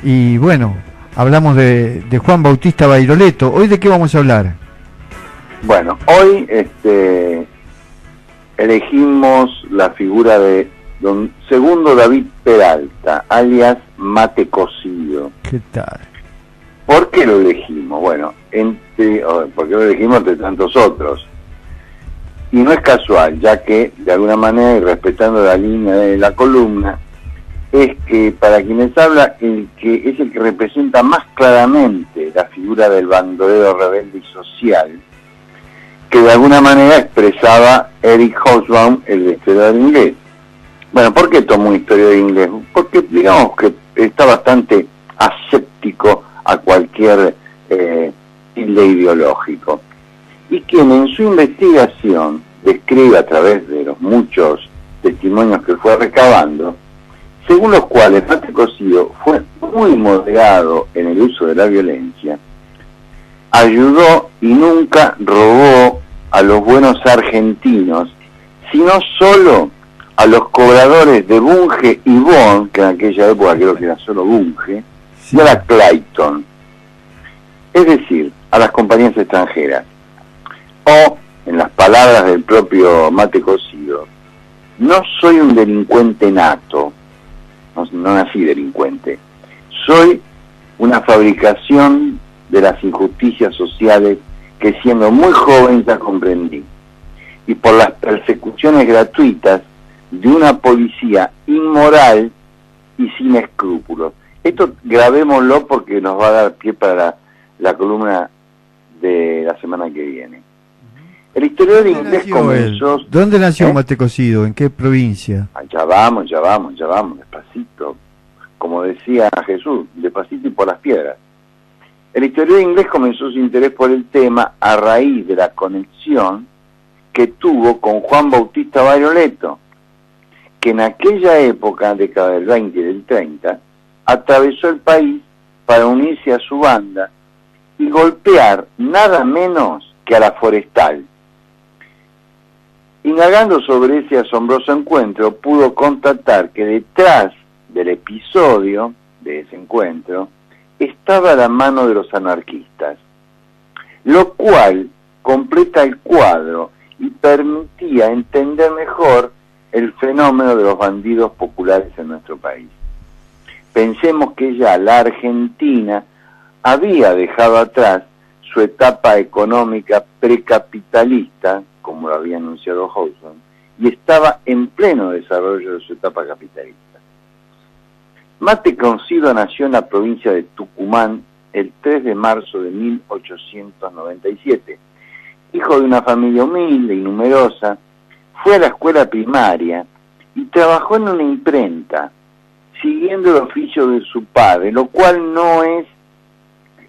Y bueno, hablamos de Juan Bautista Bairoleto. ¿Hoy de qué vamos a hablar? Bueno, hoy elegimos la figura de don Segundo David Peralta, alias Mate Cocido. ¿Qué tal? ¿Por qué lo elegimos? Bueno, porque lo elegimos entre tantos otros. Y no es casual, ya que, de alguna manera, y respetando la línea de la columna, es que para quienes habla, es el que representa más claramente la figura del bandolero rebelde y social, que de alguna manera expresaba Eric Hobsbawm, el historiador inglés. Bueno, ¿por qué tomó un historiador inglés? Porque digamos que está bastante aséptico a cualquier tilde ideológico. Y quien en su investigación describe a través de los muchos testimonios que fue recabando, según los cuales Mate Cocido fue muy moderado en el uso de la violencia, ayudó y nunca robó a los buenos argentinos, sino solo a los cobradores de Bunge y Bonn, que en aquella época creo que era solo Bunge, sí, y a la Clayton, es decir, a las compañías extranjeras. O, en las palabras del propio Mate Cocido, no soy un delincuente nato, no nací delincuente, soy una fabricación de las injusticias sociales que siendo muy joven ya comprendí, y por las persecuciones gratuitas de una policía inmoral y sin escrúpulos. Esto grabémoslo porque nos va a dar pie para la columna de la semana que viene. El historiador inglés comenzó... ¿Dónde nació Mate Cocido? ¿En qué provincia? Ya vamos, despacito. Como decía Jesús, despacito y por las piedras. El historiador inglés comenzó su interés por el tema a raíz de la conexión que tuvo con Juan Bautista Bairoleto, que en aquella época, década del 20 y del 30, atravesó el país para unirse a su banda y golpear nada menos que a la Forestal. Indagando sobre ese asombroso encuentro, pudo constatar que detrás del episodio de ese encuentro estaba la mano de los anarquistas, lo cual completa el cuadro y permitía entender mejor el fenómeno de los bandidos populares en nuestro país. Pensemos que ya la Argentina había dejado atrás su etapa económica precapitalista, como lo había anunciado Hobsbawm, y estaba en pleno desarrollo de su etapa capitalista. Mate Cocido nació en la provincia de Tucumán el 3 de marzo de 1897. Hijo de una familia humilde y numerosa, fue a la escuela primaria y trabajó en una imprenta, siguiendo el oficio de su padre, lo cual no es,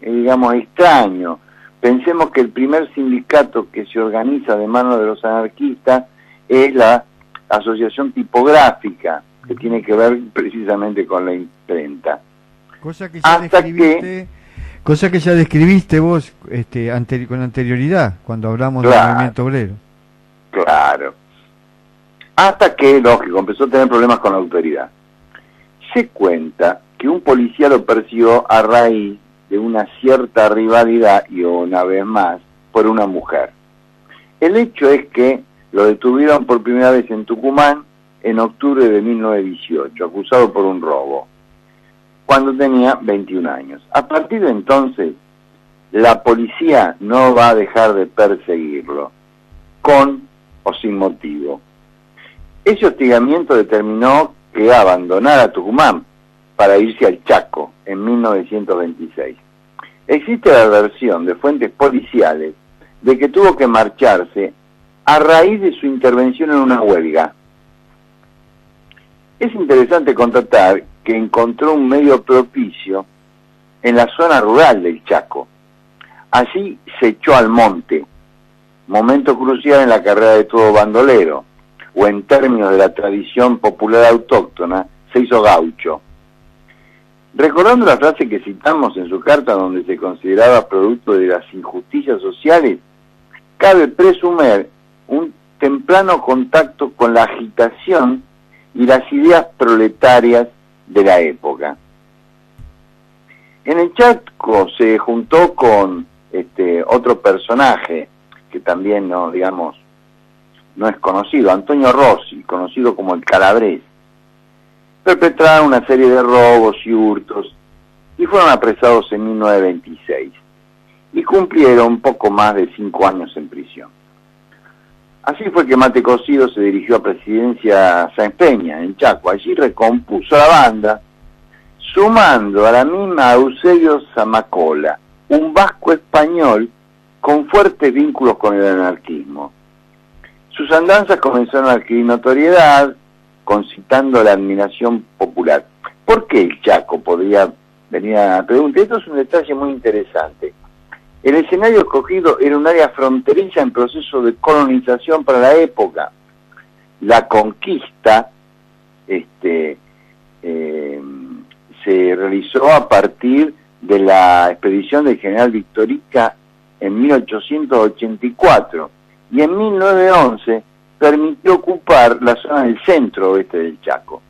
digamos, extraño. Pensemos que el primer sindicato que se organiza de mano de los anarquistas es la Asociación Tipográfica, que tiene que ver precisamente con la imprenta. Cosa que ya describiste vos con anterioridad, cuando hablamos del movimiento obrero. Claro. Hasta que, lógico, empezó a tener problemas con la autoridad. Se cuenta que un policía lo persiguió a raíz de una cierta rivalidad, y una vez más, por una mujer. El hecho es que lo detuvieron por primera vez en Tucumán en octubre de 1918, acusado por un robo, cuando tenía 21 años. A partir de entonces, la policía no va a dejar de perseguirlo, con o sin motivo. Ese hostigamiento determinó que abandonara Tucumán para irse al Chaco en 1926. Existe la versión de fuentes policiales de que tuvo que marcharse a raíz de su intervención en una huelga. Es interesante constatar que encontró un medio propicio en la zona rural del Chaco. Allí se echó al monte, momento crucial en la carrera de todo bandolero, o en términos de la tradición popular autóctona, se hizo gaucho. Recordando la frase que citamos en su carta, donde se consideraba producto de las injusticias sociales, cabe presumir un temprano contacto con la agitación y las ideas proletarias de la época. En el Chaco se juntó con otro personaje que también no es conocido, Antonio Rossi, conocido como el Calabrés. Perpetraron una serie de robos y hurtos y fueron apresados en 1926 y cumplieron poco más de 5 años en prisión. Así fue que Mate Cocido se dirigió a Presidencia Sáenz Peña, en Chaco. Allí recompuso la banda, sumando a la misma a Eusebio Zamacola, un vasco español con fuertes vínculos con el anarquismo. Sus andanzas comenzaron a adquirir notoriedad, concitando la admiración popular. ¿Por qué el Chaco? Podría venir a la pregunta. Esto es un detalle muy interesante. El escenario escogido era un área fronteriza en proceso de colonización para la época. La conquista se realizó a partir de la expedición del general Victorica en 1884 y en 1911 permitió ocupar la zona del centro-oeste del Chaco.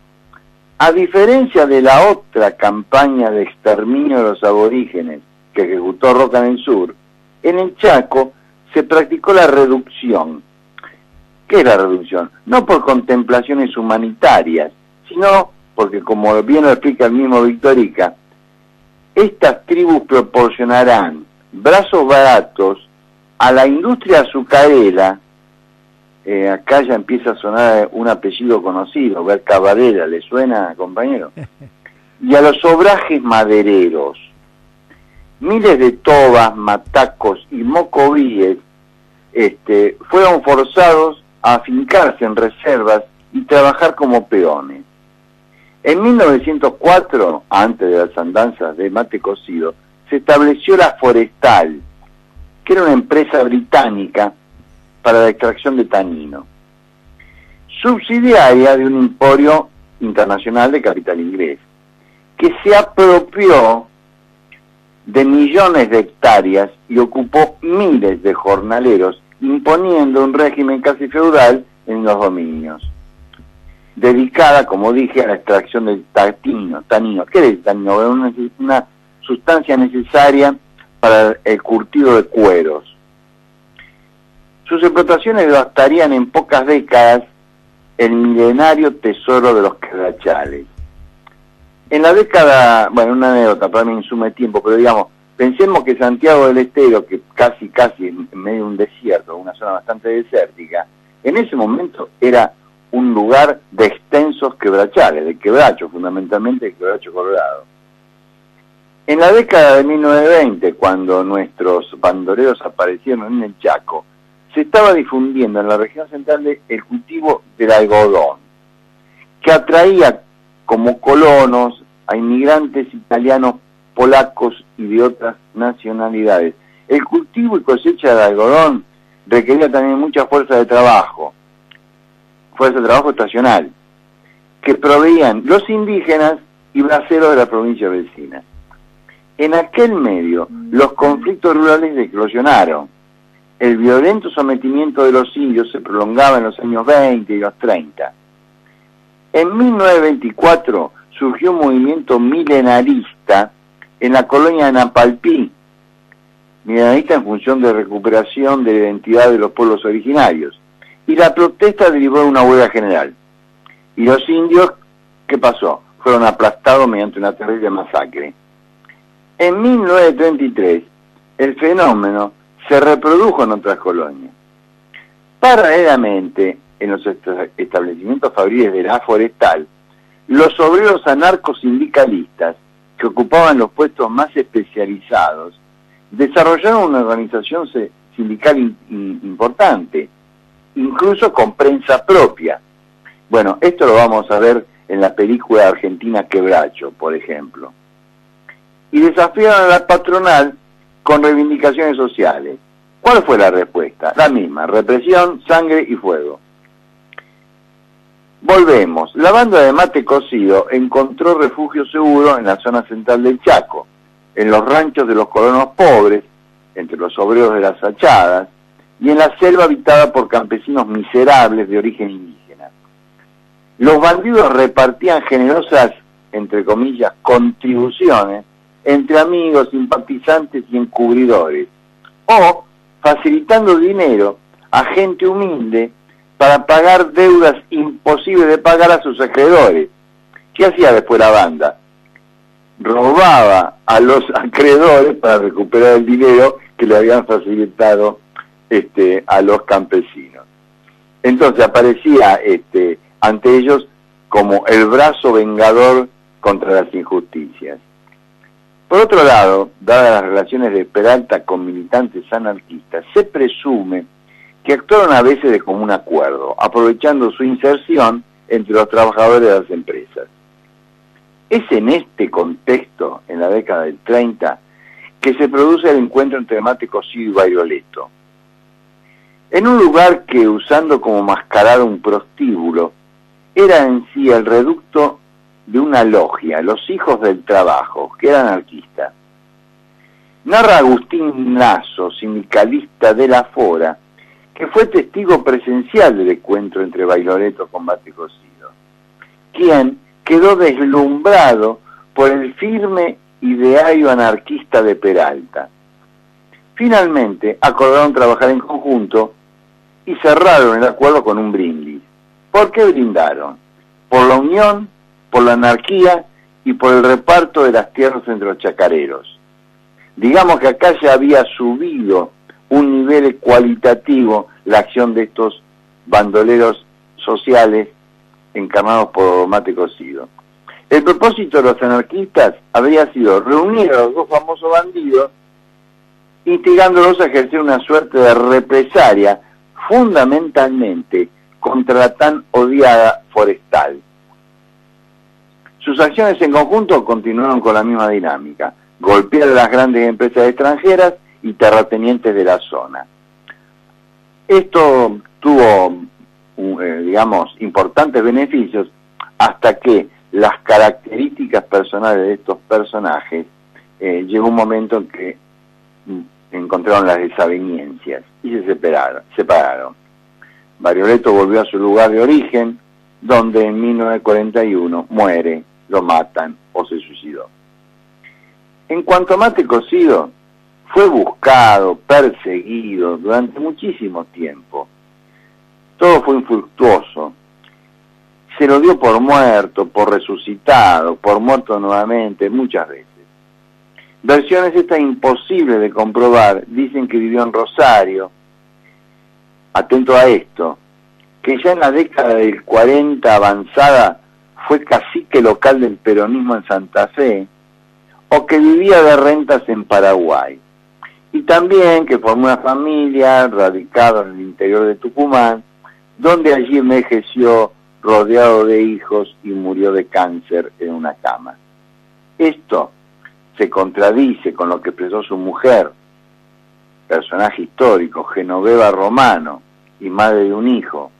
A diferencia de la otra campaña de exterminio de los aborígenes que ejecutó Roca en el sur, en el Chaco se practicó la reducción. ¿Qué es la reducción? No por contemplaciones humanitarias, sino porque, como bien lo explica el mismo Victorica, estas tribus proporcionarán brazos baratos a la industria azucarera. Acá ya empieza a sonar un apellido conocido, Berca Varela, ¿le suena, compañero? Y a los obrajes madereros. Miles de tobas, matacos y mocovíes fueron forzados a afincarse en reservas y trabajar como peones. En 1904, antes de las andanzas de Mate Cocido, se estableció la Forestal, que era una empresa británica para la extracción de tanino, subsidiaria de un emporio internacional de capital inglés, que se apropió de millones de hectáreas y ocupó miles de jornaleros, imponiendo un régimen casi feudal en los dominios, dedicada, como dije, a la extracción del tanino. ¿Qué es el tanino? Una sustancia necesaria para el curtido de cueros. Sus explotaciones devastarían en pocas décadas el milenario tesoro de los quebrachales. En la década, una anécdota, para mí insume tiempo, pero pensemos que Santiago del Estero, que casi en medio de un desierto, una zona bastante desértica, en ese momento era un lugar de extensos quebrachales, de quebracho, fundamentalmente el quebracho colorado. En la década de 1920, cuando nuestros bandoleros aparecieron en el Chaco, se estaba difundiendo en la región central el cultivo del algodón, que atraía como colonos a inmigrantes italianos, polacos y de otras nacionalidades. El cultivo y cosecha de algodón requería también mucha fuerza de trabajo estacional, que proveían los indígenas y braceros de la provincia vecina. En aquel medio, los conflictos rurales eclosionaron. El violento sometimiento de los indios se prolongaba en los años 20 y los 30. En 1924 surgió un movimiento milenarista en la colonia de Napalpí, milenarista en función de recuperación de la identidad de los pueblos originarios, y la protesta derivó en una huelga general. Y los indios, ¿qué pasó? Fueron aplastados mediante una terrible masacre. En 1933, el fenómeno se reprodujo en otras colonias. Paralelamente, en los establecimientos fabriles de la Forestal, los obreros anarcosindicalistas, que ocupaban los puestos más especializados, desarrollaron una organización sindical importante, incluso con prensa propia. Bueno, esto lo vamos a ver en la película argentina Quebracho, por ejemplo. Y desafiaron a la patronal con reivindicaciones sociales. ¿Cuál fue la respuesta? La misma: represión, sangre y fuego. Volvemos. La banda de Mate Cocido encontró refugio seguro en la zona central del Chaco, en los ranchos de los colonos pobres, entre los obreros de las achadas, y en la selva habitada por campesinos miserables de origen indígena. Los bandidos repartían generosas, entre comillas, contribuciones entre amigos, simpatizantes y encubridores, o facilitando dinero a gente humilde para pagar deudas imposibles de pagar a sus acreedores. ¿Qué hacía después la banda? Robaba a los acreedores para recuperar el dinero que le habían facilitado a los campesinos. Entonces aparecía ante ellos como el brazo vengador contra las injusticias. Por otro lado, dadas las relaciones de Peralta con militantes anarquistas, se presume que actuaron a veces de común acuerdo, aprovechando su inserción entre los trabajadores de las empresas. Es en este contexto, en la década del 30, que se produce el encuentro entre Mate Cocido y Bairioleto. En un lugar que, usando como mascarada un prostíbulo, era en sí el reducto de una logia, los Hijos del Trabajo, que era anarquista. Narra Agustín Lazo, sindicalista de la Fora, que fue testigo presencial del encuentro entre Bairioleto con Mate Cocido, quien quedó deslumbrado por el firme ideario anarquista de Peralta. Finalmente acordaron trabajar en conjunto y cerraron el acuerdo con un brindis. ¿Por qué brindaron? Por la unión, por la anarquía y por el reparto de las tierras entre los chacareros. Digamos que acá ya había subido un nivel cualitativo la acción de estos bandoleros sociales encarnados por Mate Cocido. El propósito de los anarquistas habría sido reunir a los dos famosos bandidos, instigándolos a ejercer una suerte de represalia, fundamentalmente contra la tan odiada forestal. Sus acciones en conjunto continuaron con la misma dinámica: golpear a las grandes empresas extranjeras y terratenientes de la zona. Esto tuvo, digamos, importantes beneficios hasta que las características personales de estos personajes llegó un momento en que encontraron las desavenencias y se separaron. Bairioleto volvió a su lugar de origen, donde en 1941 muere, lo matan o se suicidó. En cuanto a Mate Cocido, fue buscado, perseguido durante muchísimo tiempo. Todo fue infructuoso. Se lo dio por muerto, por resucitado, por muerto nuevamente, muchas veces. Versiones estas imposibles de comprobar dicen que vivió en Rosario. Atento a esto, que ya en la década del 40 avanzada fue cacique local del peronismo en Santa Fe, o que vivía de rentas en Paraguay. Y también que formó una familia radicada en el interior de Tucumán, donde allí envejeció rodeado de hijos y murió de cáncer en una cama. Esto se contradice con lo que expresó su mujer, personaje histórico, Genoveva Romano, y madre de un hijo,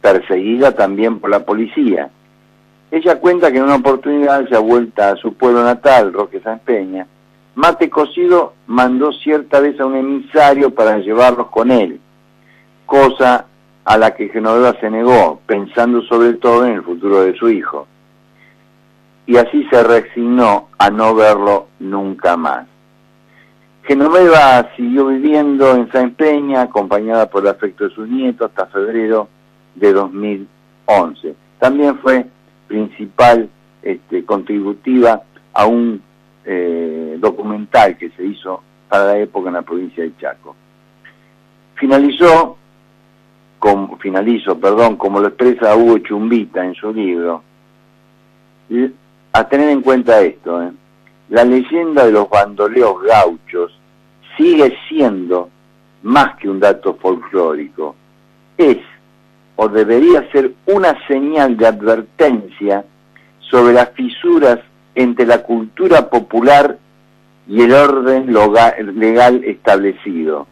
perseguida también por la policía. Ella cuenta que en una oportunidad, ya vuelta a su pueblo natal, Roque Sáenz Peña, Mate Cocido mandó cierta vez a un emisario para llevarlos con él, cosa a la que Genoveva se negó, pensando sobre todo en el futuro de su hijo. Y así se resignó a no verlo nunca más. Genoveva siguió viviendo en Sáenz Peña, acompañada por el afecto de sus nietos, hasta febrero de 2011. También fue principal contributiva a un documental que se hizo para la época en la provincia de Chaco. Finalizo, como lo expresa Hugo Chumbita en su libro, a tener en cuenta esto, la leyenda de los bandoleos gauchos sigue siendo más que un dato folclórico, es o debería ser una señal de advertencia sobre las fisuras entre la cultura popular y el orden legal establecido,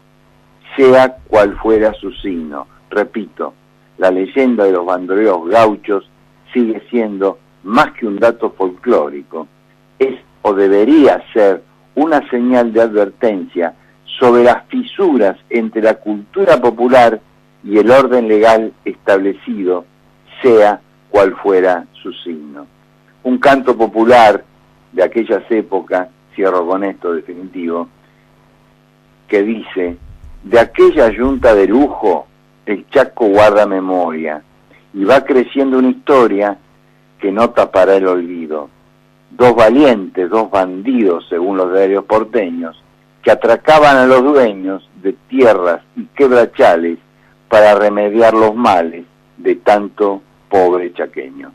sea cual fuera su signo. Repito, la leyenda de los bandoleos gauchos sigue siendo más que un dato folclórico, es o debería ser una señal de advertencia sobre las fisuras entre la cultura popular y el orden legal establecido, sea cual fuera su signo. Un canto popular de aquellas épocas, cierro con esto definitivo, que dice: de aquella yunta de lujo el Chaco guarda memoria, y va creciendo una historia que no tapará el olvido. Dos valientes, dos bandidos, según los diarios porteños, que atracaban a los dueños de tierras y quebrachales para remediar los males de tanto pobre chaqueño.